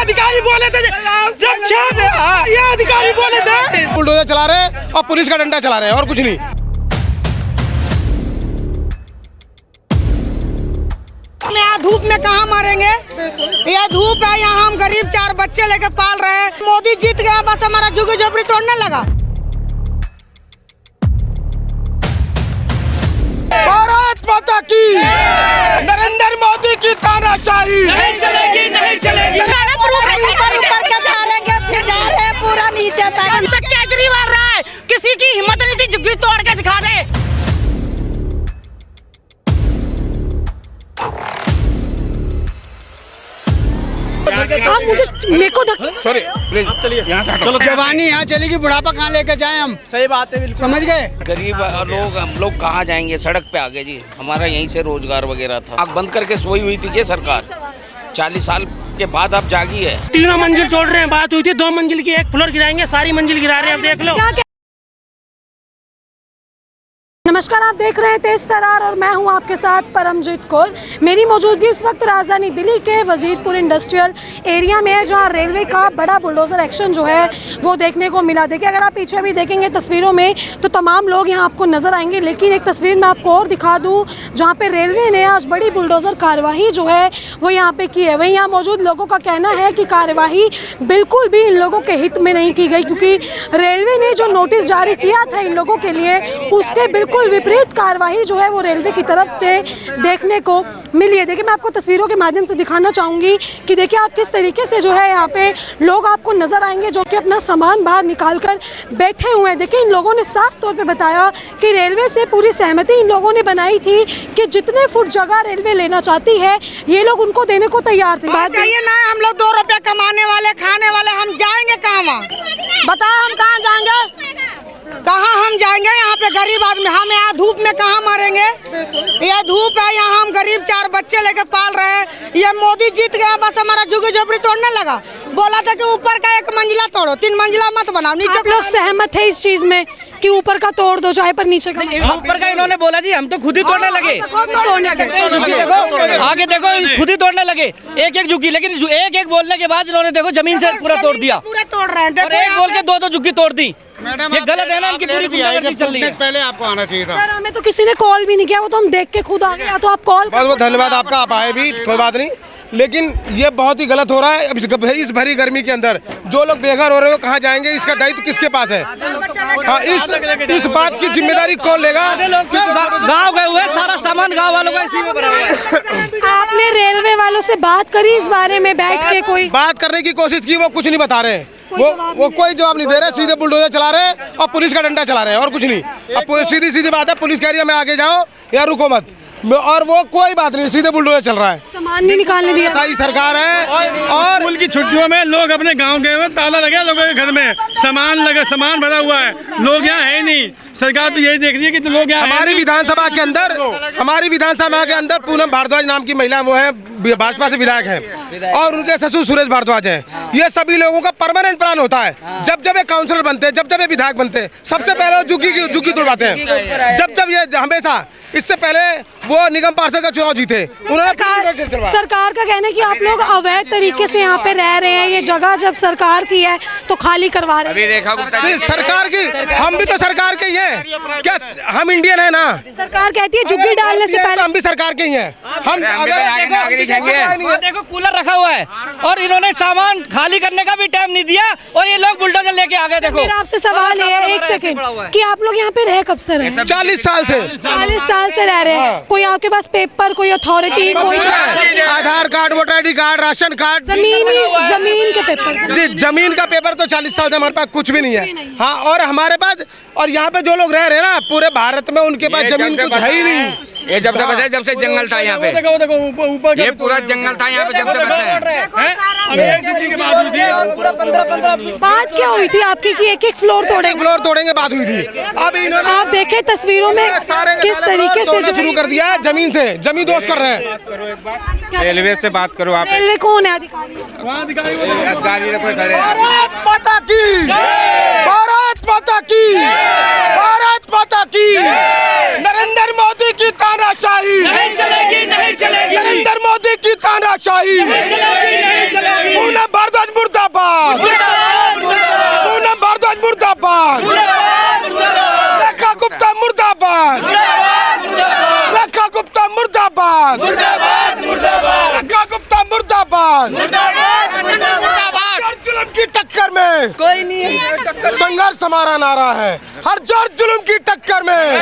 अधिकारी बोले थे ये अधिकारी बोले थे। बुलडोजर चला रहे हैं और पुलिस का डंडा चला रहे हैं और कुछ नहीं। यहाँ धूप में कहाँ मारेंगे? यह धूप है, यहाँ हम गरीब 4 बच्चे लेके पाल रहे हैं। मोदी जीत गया, बस हमारा झुग्गी झोपड़ी तोड़ने लगा। भारत माता की, नरेंद्र मोदी की तानाशाही नहीं चलेगी, नहीं चलेगी। ऊपर के जा रहे हैं, फिर जा रहे हैं पूरा नीचे तक। केजरीवाल रहा है, किसी की हिम्मत नहीं थी झुग्गी तोड़ के दिखा दे। आप मुझे मेरे को सॉरी प्लीज यहाँ से हटो। जवानी यहाँ चलेगी, बुढ़ापा कहाँ लेके जाए हम? सही बात है, समझ गए? गरीब लोग, हम लोग कहाँ जाएंगे? सड़क पे आ गए जी। हमारा यहीं से रोजगार वगैरह था। आँख बंद करके सोई हुई थी ये सरकार। 40 साल के बाद अब जागी है। 3 मंजिल तोड़ रहे हैं, बात हुई थी 2 मंजिल की, 1 फ्लोर गिराएंगे, सारी मंजिल गिरा रहे हैं। अब देख लो। नमस्कार, आप देख रहे हैं तेज तरार और मैं हूं आपके साथ परमजीत कौर। मेरी मौजूदगी इस वक्त राजधानी दिल्ली के वजीरपुर इंडस्ट्रियल एरिया में है, जहां रेलवे का बड़ा बुलडोजर एक्शन जो है वो देखने को मिला। देखिए, अगर आप पीछे भी देखेंगे तस्वीरों में तो तमाम लोग यहां आपको नजर आएंगे, लेकिन एक तस्वीर मैं आपको और दिखा दूं जहां पे रेलवे ने आज बड़ी बुलडोजर कार्यवाही जो है वो यहाँ पे की है। वहीं यहाँ मौजूद लोगों का कहना है कि कार्यवाही बिल्कुल भी इन लोगों के हित में नहीं की गई, क्योंकि रेलवे ने जो नोटिस जारी किया था इन लोगों के लिए, उसके बिल्कुल विपरीत कार्रवाई जो है वो रेलवे की तरफ से देखने को मिली है। देखिए, मैं आपको तस्वीरों के माध्यम से दिखाना चाहूंगी कि देखिए आप किस तरीके से जो है यहाँ पे लोग आपको नजर आएंगे जो कि अपना सामान बाहर निकाल कर बैठे हुए हैं। देखिए, इन लोगों ने साफ तौर पे बताया कि रेलवे से पूरी सहमति इन लोगों ने बनाई थी कि जितने फुट जगह रेलवे लेना चाहती है ये लोग उनको देने को तैयार थे। बात चाहिए ना, हम लोग 2 रुपए कमाने वाले, खाने वाले, हम जाएंगे कहाँ? बताओ, हम कहाँ जाएंगे? कहाँ हम जाएंगे? यहाँ पे गरीब आदमी, हम यहाँ धूप में कहाँ मारेंगे? यह धूप है, यहाँ हम गरीब 4 बच्चे लेके पाल रहे हैं। ये मोदी जीत गया, बस हमारा झुग्गी झोपड़ी तोड़ने लगा। बोला था कि ऊपर का 1 मंजिला तोड़ो, 3 मंजिला मत बनाओ। नीचे आप लोग सहमत है इस चीज में कि ऊपर का तोड़ दो, चाहे पर नीचे का? ऊपर का इन्होंने बोला जी, हम तो खुद ही तोड़ने लगे। आगे देखो, खुद ही तोड़ने लगे एक झुग्गी, लेकिन एक बोलने के बाद इन्होंने देखो जमीन से पूरा तोड़ दिया। पूरा तोड़ रहे हैं। और एक बोल के 2 झुग्गी तोड़ दी। ये गलत है ना, इनकी पूरी गुंडागर्दी चल रही है। पहले आपको आना चाहिए था सर, हमें तो किसी ने कॉल भी नहीं किया, वो तो हम देख के खुद आ गए। तो आप कॉल, बहुत बहुत धन्यवाद आपका, आप आए भी, कोई बात नहीं। लेकिन ये बहुत ही गलत हो रहा है। अब इस भरी गर्मी के अंदर जो लोग बेघर हो रहे हो कहाँ जाएंगे? इसका दायित्व किसके पास है? हाँ, इस बात की जिम्मेदारी कौन लेगा? गाँव गए हुए, सारा सामान गाँव वालों का इसी में भरा हुआ है। आपने रेलवे वालों से बात करी इस बारे में बैठ के? कोई बात करने की कोशिश की, वो कुछ नहीं बता रहे हैं। वो कोई जवाब नहीं दे रहे, सीधे बुलडोजर चला रहे हैं और पुलिस का डंडा चला रहे हैं और कुछ नहीं। अब सीधी बात है, पुलिस कह रही है मैं आगे जाओ या रुको मत, और वो कोई बात नहीं, सीधे बुलडोजर चल रहा है। सामान नहीं निकालने दिया। सही सरकार है। और स्कूल की छुट्टियों में लोग अपने गांव गए हुए, ताला लगा लोगों के घर में, सामान भरा हुआ है, लोग यहाँ है ही नहीं। सरकार तो यही देख रही है कि तो लोग यहाँ। हमारी विधानसभा के अंदर पूनम भारद्वाज नाम की महिला, वो है भाजपा से विधायक है, और उनके ससुर सुरेश भारद्वाज है। ये सभी लोगों का परमानेंट प्लान होता है। जब ये काउंसलर बनते हैं, जब ये विधायक बनते हैं, सबसे पहले झुग्गी तोड़वाते हैं। जब ये हमेशा, इससे पहले वो निगम पार्षद का चुनाव जीते, उन्होंने सरकार का कहना है कि आप लोग अवैध तरीके से यहाँ पे रह रहे हैं, ये जगह जब सरकार की है तो खाली करवा रहे हैं। सरकार की, हम भी तो सरकार के ही हैं। क्या हम इंडियन है ना? सरकार कहती है झुग्गी डालने से पहले हम भी सरकार के ही हैं। हम देखो कूलर रखा हुआ है और इन्होंने सामान खाली करने का भी टाइम नहीं दिया और ये लोग बुलडोजर लेके आ गए। देखो, मेरा आपसे सवाल है, 1 सेकंड, कि आप लोग यहाँ पे रह कब से रहे हैं? 40 साल से। 40 साल से रह रहे हैं। कोई आपके पास पेपर, कोई अथॉरिटी, कोई Aadhaar card, voter ID card, ration card, जमीन के पेपर? जी, जमीन का पेपर तो 40 साल से हमारे पास कुछ भी नहीं है। हाँ, और हमारे पास, और यहाँ पे जो लोग रह रहे हैं ना पूरे भारत में, उनके पास जमीन कुछ है ही नहीं। ये जब से जंगल था यहाँ पे, ये पूरा जंगल था यहाँ पे जब से बात क्या हुई थी आपकी कि 1 फ्लोर तोड़ेंगे बात हुई थी। अब इन्होंने, आप देखे तस्वीरों में किस तरीके से शुरू कर दिया, जमीन दोस्त कर रहे हैं। रेलवे से बात करो आप। रेलवे कौन है अधिकारी? भारत माता की, भारत माता की, भारत माता की, नरेंद्र मोदी की तानाशाही नहीं चलेगी, नहीं चलेगी। नरेंद्र मोदी की तानाशाही। नहीं चलेगी, नहीं चलेगी। पूनम भारद्वाज जुल्म की टक्कर में कोई नहीं संघर्ष हमारा नारा है। हर जोर जुल्म की टक्कर में,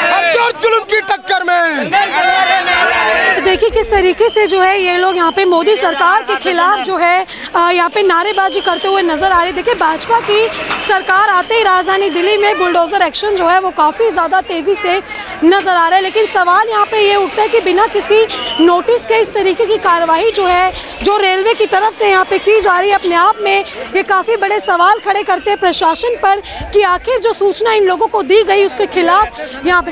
हर जोर जुल्म की टक्कर में। तो देखिए किस तरीके से जो है ये लोग यहाँ पे मोदी सरकार के खिलाफ जो है यहाँ पे नारेबाजी करते हुए नजर आ रहे। देखिए भाजपा की सरकार आते ही राजधानी दिल्ली में बुलडोजर एक्शन जो है वो काफ़ी ज़्यादा तेज़ी से नजर आ रहा है, लेकिन सवाल यहाँ पे ये उठता है कि बिना किसी नोटिस के इस तरीके की कार्रवाई जो है जो रेलवे की तरफ से यहाँ पे की जा रही है, अपने आप में ये काफ़ी बड़े सवाल खड़े करते हैं प्रशासन पर कि आखिर जो सूचना इन लोगों को दी गई उसके खिलाफ यहाँ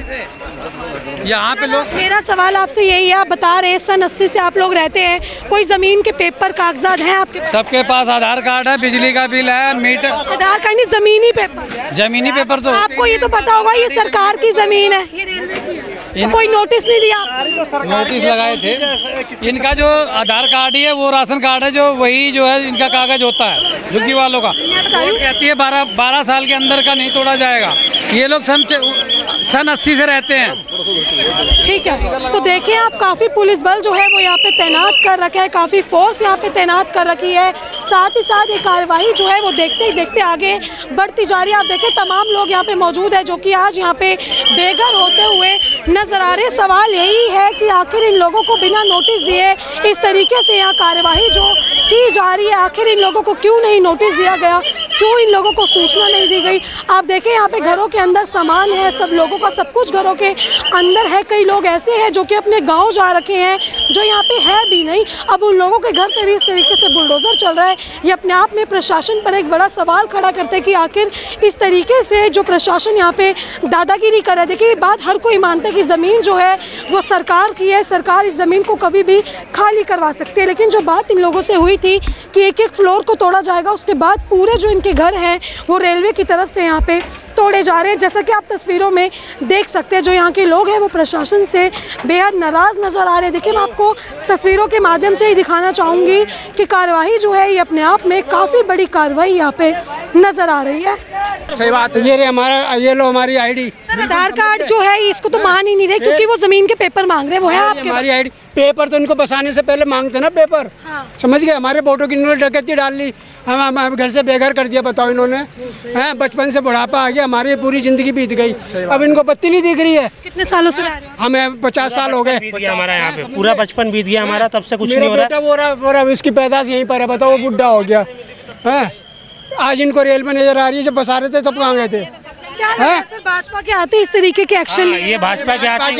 पे लोग। मेरा सवाल आपसे यही है, आप बता रहे हैं सन 80 से आप लोग रहते हैं, कोई जमीन के पेपर कागजात हैं आपके? सबके पास आधार कार्ड है, बिजली का बिल है, मीटर। आधार कार्ड नहीं, जमीनी पेपर। जमीनी पेपर तो आपको ये तो पता होगा ये सरकार की जमीन है, ये रेलवे की है। कोई नोटिस नहीं दिया? नोटिस लगाए थे। इनका जो आधार कार्ड है वो राशन कार्ड है, जो वही जो है इनका कागज होता है झुग्गी वालों का। कोर्ट कहती है 12 साल के अंदर का नहीं तोड़ा जाएगा। ये लोग सन 80 से रहते हैं। ठीक है, तो देखिए आप काफ़ी पुलिस बल जो है वो यहाँ पे तैनात कर रखा है, काफ़ी फोर्स यहाँ पे तैनात कर रखी है। साथ ही साथ ये कार्रवाई जो है वो देखते ही देखते आगे बढ़ती जा रही है। आप देखें तमाम लोग यहाँ पे मौजूद है जो कि आज यहाँ पे बेघर होते हुए नजर आ रहे। सवाल यही है कि आखिर इन लोगों को बिना नोटिस दिए इस तरीके से यहाँ कार्रवाई जो की जा रही है, आखिर इन लोगों को क्यों नहीं नोटिस दिया गया, क्यों इन लोगों को सूचना नहीं दी गई? आप देखें यहाँ पे घरों के अंदर सामान है, सब लोगों का सब कुछ घरों के अंदर है। कई लोग ऐसे हैं जो कि अपने गांव जा रखे हैं, जो यहाँ पे है भी नहीं। अब उन लोगों के घर पे भी इस तरीके से बुलडोजर चल रहा है। ये अपने आप में प्रशासन पर एक बड़ा सवाल खड़ा करते हैं कि आखिर इस तरीके से जो प्रशासन यहाँ पे दादागिरी कर रहा है। देखिए ये बात हर कोई मानता है कि ज़मीन जो है वो सरकार की है, सरकार इस ज़मीन को कभी भी खाली करवा सकती है। लेकिन जो बात इन लोगों से हुई थी कि एक फ्लोर को तोड़ा जाएगा, उसके बाद पूरे जो के घर हैं वो रेलवे की तरफ से यहाँ पे तोड़े जा रहे हैं। जैसा कि आप तस्वीरों में देख सकते हैं जो यहाँ के लोग हैं वो प्रशासन से बेहद नाराज़ नज़र आ रहे हैं। देखिए मैं आपको तस्वीरों के माध्यम से ही दिखाना चाहूँगी कि कार्रवाई जो है ये अपने आप में काफ़ी बड़ी कार्रवाई यहाँ पे नज़र आ रही है। सही बात है। ये लो हमारी आईडी। सर आधार कार्ड जो है इसको तो मान ही नहीं रहे क्योंकि वो ज़मीन के पेपर मांग रहे हैं, वो है आपके? हमारी आईडी पेपर तो इनको बसाने से पहले मांगते ना पेपर। हाँ। समझ गए, हमारे वोटों की इन्होंने डकैती डाल ली, हम घर से बेघर कर दिया। बताओ इन्होंने हैं, बचपन से बुढ़ापा आ गया, हमारी पूरी जिंदगी बीत गई। अब इनको बत्ती नहीं दिख रही है। कितने सालों से रह रहे हो? हमें 50 साल हो गए। हमारा यहाँ पे पूरा बचपन बीत गया हमारा, तब से कुछ नहीं हो रहा। वो रहा इसकी पैदाश यहीं पर है। बताओ वो बुढ़ा हो गया है, आज इनको रेल में नजर आ रही है। जब बसा रहे थे तब कहाँ गए थे? क्या सर भाजपा के आते इस तरीके के एक्शन? ये भाजपा के आते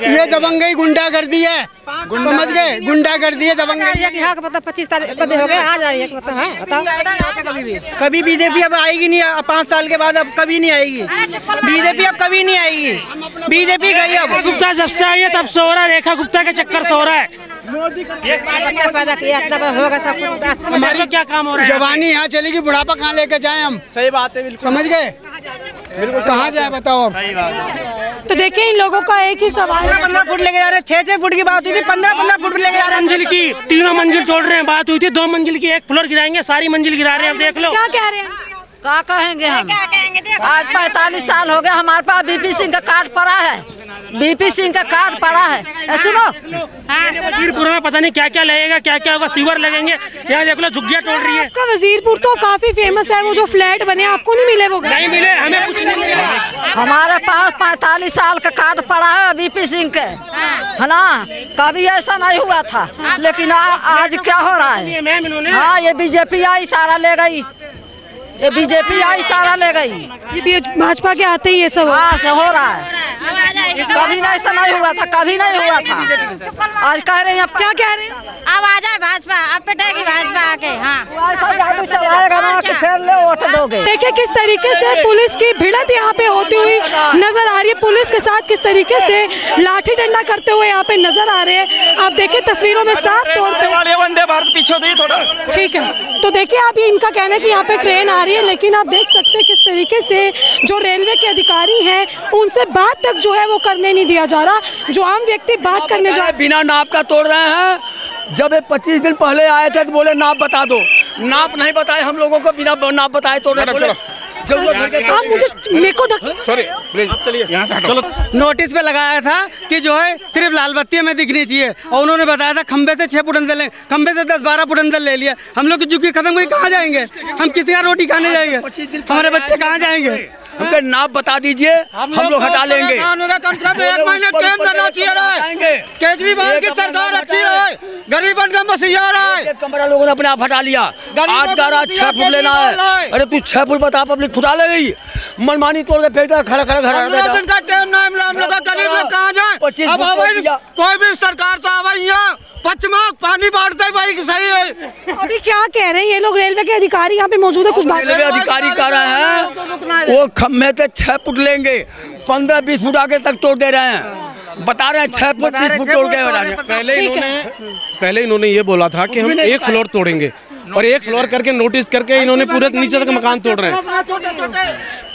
ये दबंगई गुंडागर्दी है, समझ गए? गुंडागर्दी है, दबंगई। 25 तारीख हो गए, आ जाइए कभी बीजेपी अब आएगी नहीं, 5 साल के बाद अब कभी नहीं आएगी बीजेपी, अब कभी नहीं आएगी बीजेपी गई। अब गुप्ता जब से आई है तब से हो रहा है, रेखा गुप्ता के चक्कर से हो रहा है। पैदा किया होगा सब, हमारी क्या काम हो रहा है? जवानी यहाँ चलेगी, बुढ़ापा कहाँ लेके जाए हम? सही बात है, समझ गए? कहाँ जाए बताओ अब? तो देखिए इन लोगों का एक ही सवाल है। 15 फुट लेके जा रहे, 6 फुट की बात हुई थी, 15 फुट लेके जा रहे। मंजिल की 3 मंजिल तोड़ रहे हैं, बात हुई थी 2 मंजिल की, 1 फ्लोर गिराएंगे, सारी मंजिल गिरा रहे हैं। अब देख लो क्या कह रहे हैं? क्या कहेंगे हम? आज 45 साल हो गए, हमारे पास बीपी सिंह का कार्ड पड़ा है, बीपी सिंह का कार्ड पड़ा है। सुनो वजीरपुर में पता नहीं क्या क्या लगेगा, क्या क्या होगा, सीवर लगेंगे। यहाँ देख लो झुग्गियाँ तोड़ रही है। आपका वजीरपुर तो काफी फेमस है, वो जो फ्लैट बने आपको नहीं मिले? वो नहीं मिले, हमें कुछ नहीं मिला। हमारे पास 45 साल का कार्ड पड़ा है बीपी सिंह के, है ना? कभी ऐसा नहीं हुआ था, लेकिन आज क्या हो रहा है? हाँ, ये बीजेपी आई सारा ले गई, ये बीजेपी आई सारा ले गई। ये भाजपा के आते ही ये सब हाँ से हो रहा है। कभी नहीं ऐसा नहीं हुआ था, कभी नहीं हुआ था। आज कह रहे हैं, क्या कह रहे हैं? अब आ जाए भाजपा, अब पिटेगी भाजपा आके। हाँ जादू चलाएगा ना कि फिर ले वोट दोगे। देखिए किस तरीके से पुलिस की भिड़ंत यहाँ पे होती हुई नजर आ रही है, पुलिस के साथ किस तरीके से लाठी डंडा करते हुए यहाँ पे नजर आ रहे हैं। आप देखिए तस्वीरों में साफ तौर पे। वंदे भारत पीछे दी थोड़ा। ठीक है, तो देखिए आप ये इनका कहना है कि यहाँ पे ट्रेन आ रही है, लेकिन आप देख सकते हैं किस तरीके से जो रेलवे के अधिकारी हैं उनसे बात तक जो है वो करने नहीं दिया जा रहा। जो आम व्यक्ति बात करने जा बिना नाप का तोड़ रहे हैं। जब 25 दिन पहले आए थे तो बोले नाप बता दो, नाप नहीं बताए हम लोगों को, बिना नाप बताए तोड़ रहे। आप मुझे मेरे को सॉरी यहाँ से हटो। नोटिस पे लगाया था कि जो है सिर्फ लाल बत्ती हमें दिखनी चाहिए और उन्होंने बताया था खंबे से 6 फुट अंदर ले, खंबे से 10-12 फुट अंदर ले लिया। हम लोग की झुग्गी खत्म हुई, कहाँ जाएंगे हम? किसी का रोटी खाने जाएंगे? हमारे बच्चे कहाँ जाएंगे? हमको नाप बता दीजिए, हम लोग हटा लेंगे। कम से कम 1 महीने टाइम देना चाहिए। केजरीवाल की सरकार अच्छी रहे, गरीबन का मसीहा रहे। कमरा लोगों ने अपने आप हटा लिया। आज का रात 6 फुट लेना है। अरे तू 6 फुट बता, पब्लिक फुटा ले गई, मनमानी तोड़ के फेंकता, खड़ा खड़ा घर का टाइम नहीं मिला। हम लोग गरीब लोग कहाँ जाए? अब कोई भी सरकार तो आवे यहाँ पश्चिमा पानी बांटते वही सही है। अभी क्या कह रहे हैं ये लोग? रेलवे के अधिकारी यहाँ पे मौजूद है, कुछ बात रेलवे अधिकारी कह रहे हैं वो खम्भे से 6 फुट लेंगे, 15-20 फुट आगे तक तोड़ दे रहे हैं। बता रहे हैं 6 फुट 20 फुट तोड़ के। पहले इन्होंने ये बोला था कि हम 1 फ्लोर तोड़ेंगे और 1 फ्लोर करके नोटिस करके इन्होंने पूरे नीचे तक मकान तोड़ रहे हैं।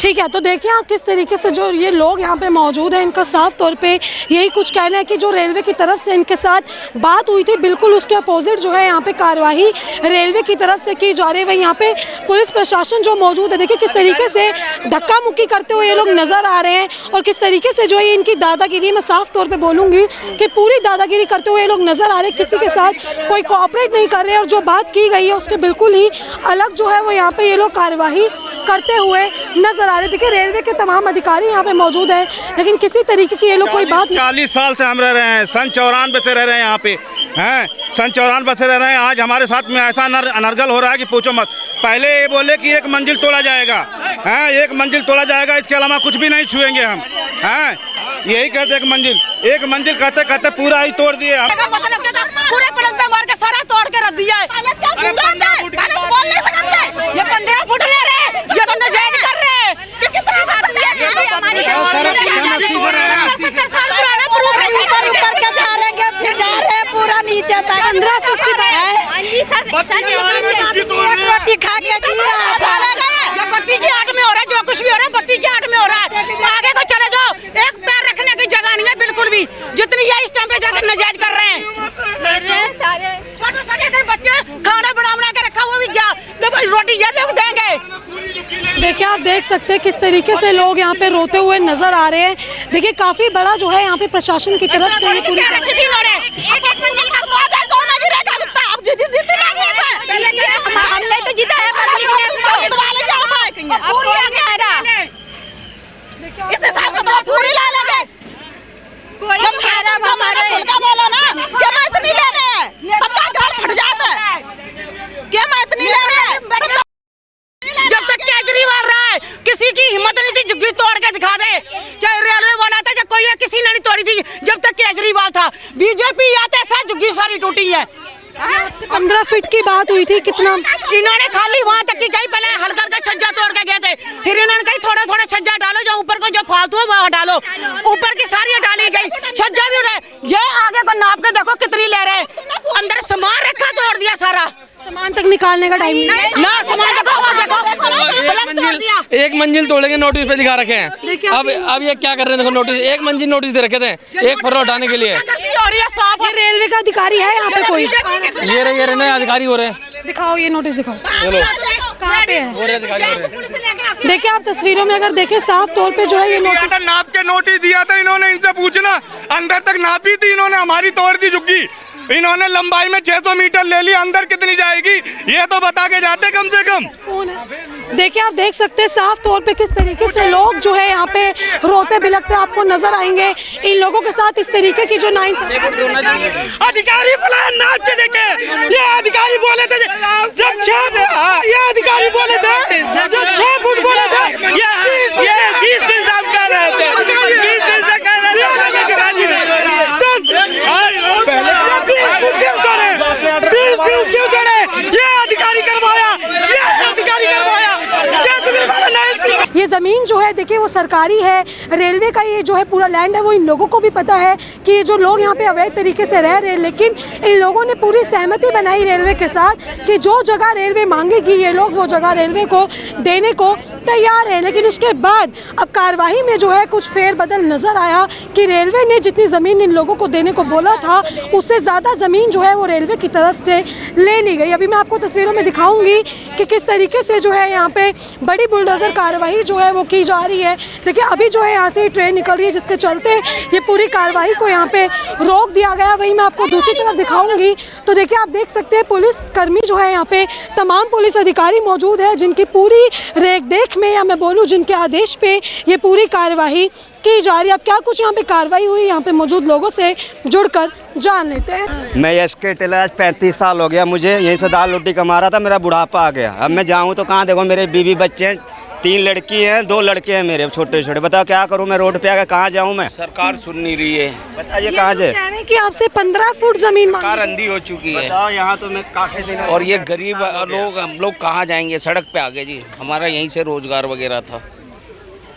ठीक है, तो देखिए आप किस तरीके से जो ये लोग यहाँ पे मौजूद हैं, इनका साफ तौर पे यही कुछ कहना है कि जो रेलवे की तरफ से इनके साथ बात हुई थी, बिल्कुल उसके अपोजिट जो है यहाँ पे कार्रवाई रेलवे की तरफ से की जा रही है। वही यहाँ पे पुलिस प्रशासन जो मौजूद है, देखिए किस तरीके से धक्का मुक्की करते हुए ये लोग नजर आ रहे हैं और किस तरीके से जो है इनकी दादागिरी, मैं साफ तौर पर बोलूँगी कि पूरी दादागिरी करते हुए ये लोग नजर आ रहे हैं। किसी के साथ कोई कोऑपरेट नहीं कर रहे और जो बात की गई है उसके बिल्कुल ही अलग जो है वो यहाँ पे ये लोग कार्यवाही करते हुए नजर आ रहे। देखिए रेलवे के तमाम अधिकारी यहाँ पे मौजूद हैं, लेकिन किसी तरीके की ये लोग कोई बात 40 साल से हम रह रहे हैं, सन 94 से रह रहे हैं यहाँ पे हैं, सन 94 से रह रहे हैं। आज हमारे साथ में ऐसा अनर्गल हो रहा है कि पूछो मत। पहले ये बोले कि 1 मंजिल तोड़ा जाएगा, हैं 1 मंजिल तोड़ा जाएगा, इसके अलावा कुछ भी नहीं छुएंगे हम, हैं यही कहते 1 मंजिल कहते कहते पूरा ही तोड़ दिए हम। पूरे पलंग पे मार के सारा तोड़ के रख दिया है। बोल नहीं सकते, ये 15 फुट ले रहे हैं, ये तो नजायज कर रहे हैं। ये कितना ऊपर के जा रहे हैं, फिर जा रहे हैं पूरा नीचे तक। 15 फुट की रोटी खा के बत्ती की आट में हो रहा है, जो कुछ भी हो रहा है बत्ती की आट में हो रहा है। आगे को चले जाओ, एक पैर रखने की जगह नहीं है बिल्कुल भी। जितनी ये इस टाइम पे जाकर नजायज कर रहे हैं। छोटे बच्चे खाना बना के रखा हुआ भी क्या, देखो रोटी ये लोग देंगे। देखिए आप देख सकते हैं किस तरीके से लोग यहाँ पे रोते हुए नजर आ रहे हैं। देखिए काफी बड़ा जो है यहाँ पे प्रशासन की तरफ से ये पूरी हमने तो जीता है, इस हिसाब से तो पूरी ला लेंगे। बोलो ना क्या मैं इतनी ले रहे हैं, सबका घर फट जाता है। क्या मैं इतनी ले रहे हैं? जब तक केजरीवाल रहा है किसी की हिम्मत नहीं थी झुग्गी तोड़ के दिखा दे। चाहे रेलवे वाला था, चाहे कोई, किसी ने नहीं तोड़ी थी जब तक केजरीवाल था। बीजेपी आते साथ झुग्गी सारी टूटी है। 15 फीट की बात हुई थी, कितना इन्होंने खाली वहाँ तक की गई, पहले हल्का हल्का छज्जा तोड़ के गए थे, फिर इन्होंने कही थोड़ा थोड़ा छज्जा डालो, जो ऊपर को जो फालतू है वो हटा लो। ऊपर की सारी डाली गई, छज्जा भी रहे। ये आगे को नाप के देखो कितनी ले रहे हैं, अंदर सामान रखा तोड़ दिया सारा। सामान तक निकालने का टाइम नहीं ना, सामान देखो 1 मंजिल तोड़ेंगे, नोटिस पे दिखा रखे हैं। अब ये क्या कर रहे हैं, देखो नोटिस 1 मंजिल नोटिस दे रखे थे 1 फ्लोर हटाने के लिए। ये रेलवे का अधिकारी है यहाँ पे कोई? ये रहे नए अधिकारी हो रहे हैं। दिखाओ ये नोटिस दिखाओ, कहाँ पे है? हो रहे अधिकारी हो रहे। देखिए आप तस्वीरों में अगर देखें साफ तौर पे जो है ये नोटिस नाप के नोटिस दिया था इन्होंने, इनसे पूछना, अंदर तक नापी थी इन्होंने, हमारी तोड़ दी झुग्गी। इन्होंने लंबाई में 600 मीटर ले ली, अंदर कितनी जाएगी ये तो बता के जाते कम से कम। देखिए आप देख सकते हैं साफ तौर पे किस तरीके से लोग जो है यहाँ पे रोते बिलखते आपको नजर आएंगे। इन लोगों के साथ इस तरीके की जो अधिकारी बुलाया, नाप के देखे, ये अधिकारी बोले थे जब 6 फुट बोले थे, ये 20 दिन से हम कह रहे थे, 20 दिन से कह रहे थे, क्यों करे? ये अधिकारी करवाया, ये जमीन जो है देखिए वो सरकारी है, रेलवे का ये जो है पूरा लैंड है। वो इन लोगों को भी पता है कि ये जो लोग यहाँ पे अवैध तरीके से रह रहे हैं, लेकिन इन लोगों ने पूरी सहमति बनाई रेलवे के साथ कि जो जगह रेलवे मांगेगी ये लोग वो जगह रेलवे को देने को तैयार है। लेकिन उसके बाद अब कार्रवाई में जो है कुछ फेरबदल नजर आया कि रेलवे ने जितनी ज़मीन इन लोगों को देने को बोला था उससे ज़्यादा ज़मीन जो है वो रेलवे की तरफ से ले ली गई। अभी मैं आपको तस्वीरों में दिखाऊंगी कि किस तरीके से जो है यहाँ पे बड़ी बुलडोज़र कार्रवाई जो है वो की जा रही है। देखिए अभी जो है यहाँ से ट्रेन निकल रही है जिसके चलते ये पूरी कार्रवाई को यहाँ पे रोक दिया गया। वहीं मैं आपको दूसरी तरफ दिखाऊंगी तो देखिए आप देख सकते हैं पुलिस कर्मी जो है यहाँ पे तमाम पुलिस अधिकारी मौजूद है जिनकी पूरी रेख देख में या मैं बोलूँ जिनके आदेश पे ये पूरी कार्रवाई की जा रही है। अब क्या कुछ यहाँ पे कार्रवाई हुई यहाँ पे मौजूद लोगों से जुड़कर जान लेते हैं। मैं एसके टेलर आज 35 साल हो गया मुझे, यहीं से दाल रोटी कमा रहा था, मेरा बुढ़ापा आ गया। अब मैं जाऊँ तो कहाँ, देखो मेरे बीवी बच्चे हैं, 3 लड़की हैं, 2 लड़के हैं मेरे छोटे छोटे। बताओ क्या करूँ मैं, रोड पे आकर कहाँ जाऊँ मैं? सरकार सुन नहीं रही है, बताइए कहाँ से? कह रहे हैं कि आपसे 15 फुट जमीन सरकार अंधी हो चुकी है। बताओ यहाँ तो मैं काफी दिन और ये गरीब लोग, हम लोग कहाँ जाएंगे? सड़क पे आ गए जी, हमारा यहीं से रोजगार वगैरह था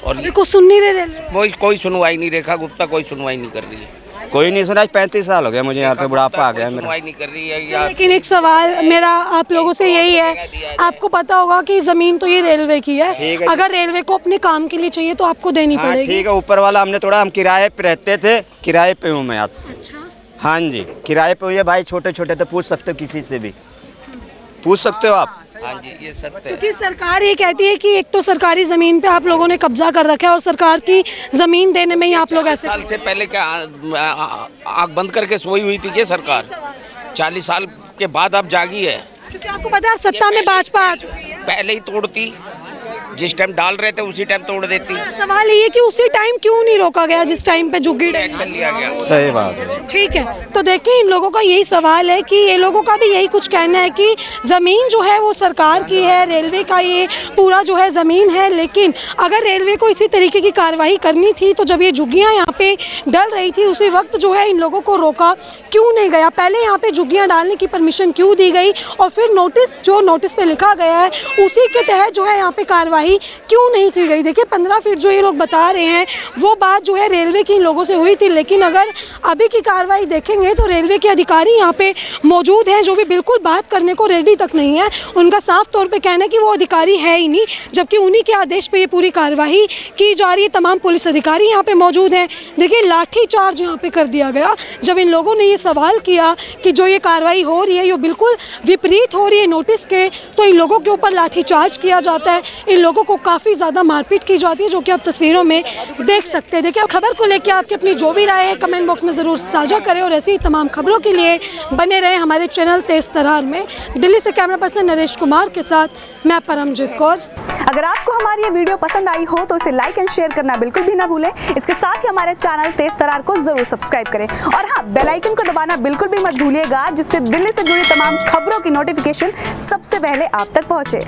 और को सुन नहीं रहे, कोई सुनवाई नहीं, रेखा गुप्ता कोई सुनवाई नहीं कर रही है। कोई नहीं सुना। 35 साल हो गया मुझे, यहाँ पे बुढ़ापा आ गया मेरा। सुनवाई नहीं कर रही है। लेकिन एक सवाल मेरा आप लोगों से यही है, आपको पता होगा कि ज़मीन तो ये रेलवे की है, अगर रेलवे को अपने काम के लिए चाहिए तो आपको देनी पड़ेगी। ठीक है, ऊपर वाला हमने थोड़ा, हम किराए पे रहते थे, किराए पे हूँ मैं आज। हाँ जी, किराए पे हुई है भाई, छोटे छोटे तो पूछ सकते हो, किसी से भी पूछ सकते हो आप। हाँ जी, ये सत्य है। क्योंकि सरकार ये कहती है कि एक तो सरकारी जमीन पे आप लोगों ने कब्जा कर रखा है और सरकार की जमीन देने में ही आप लोग ऐसे। साल से पहले क्या आँख बंद करके सोई हुई थी क्या सरकार? 40 साल के बाद अब जागी है। क्योंकि आपको पता है आप सत्ता में भाजपा आ चुकी है। पहले ही तोड़ती, जिस टाइम डाल रहे थे उसी टाइम तोड़ देती। सवाल ये है कि उसी टाइम क्यों नहीं रोका गया जिस टाइम पे झुग्गी एक्शन लिया गया। सही बात है। ठीक है, तो देखिए इन लोगों का यही सवाल है कि ये लोगों का भी यही कुछ कहना है कि ज़मीन जो है वो सरकार की है, रेलवे का ये पूरा जो है ज़मीन है, लेकिन अगर रेलवे को इसी तरीके की कार्रवाई करनी थी तो जब ये झुग्गियाँ यहाँ पे डल रही थी उसी वक्त जो है इन लोगों को रोका क्यों नहीं गया? पहले यहाँ पे झुग्गियाँ डालने की परमिशन क्यों दी गई और फिर नोटिस पे लिखा गया है उसी के तहत जो है यहाँ पे कार्रवाई क्यों नहीं की गई? देखिए 15 फीट जो ये लोग बता रहे हैं वो बात जो है रेलवे की इन लोगों से हुई थी, लेकिन अगर अभी की कार्रवाई देखेंगे तो रेलवे के अधिकारी यहाँ पे मौजूद हैं जो भी बिल्कुल बात करने को रेडी तक नहीं है। उनका साफ तौर पे कहना है कि वो अधिकारी है ही नहीं, जबकि उन्हीं के आदेश पे ये पूरी कार्रवाई की जा रही है। तमाम पुलिस अधिकारी यहाँ पे मौजूद हैं। देखिए लाठी चार्ज यहाँ पे कर दिया गया जब इन लोगों ने ये सवाल किया कि जो ये कार्रवाई हो रही है ये बिल्कुल विपरीत हो रही है नोटिस के, तो इन लोगों के ऊपर लाठी चार्ज किया जाता है, इन लोगों को काफ़ी ज़्यादा मारपीट की जाती है, जो कि आप तस्वीरों में देख सकते हैं। देखिए खबर को लेकर आपकी अपनी जो भी राय है कमेंट बॉक्स में ज़रूर साझा करें और ऐसी ही तमाम खबरों के लिए बने रहे हमारे चैनल तेज तरार में। दिल्ली से कैमरा पर्सन नरेश कुमार के साथ मैं परमजीत कौर। अगर आपको हमारी ये वीडियो पसंद आई हो तो इसे लाइक एंड शेयर करना बिल्कुल भी ना भूलें। इसके साथ ही हमारे चैनल तेज तरार को जरूर सब्सक्राइब करें और हाँ, बेल आइकन को दबाना बिल्कुल भी मत भूलिएगा, जिससे दिल्ली से जुड़ी तमाम खबरों की नोटिफिकेशन सबसे पहले आप तक पहुंचे।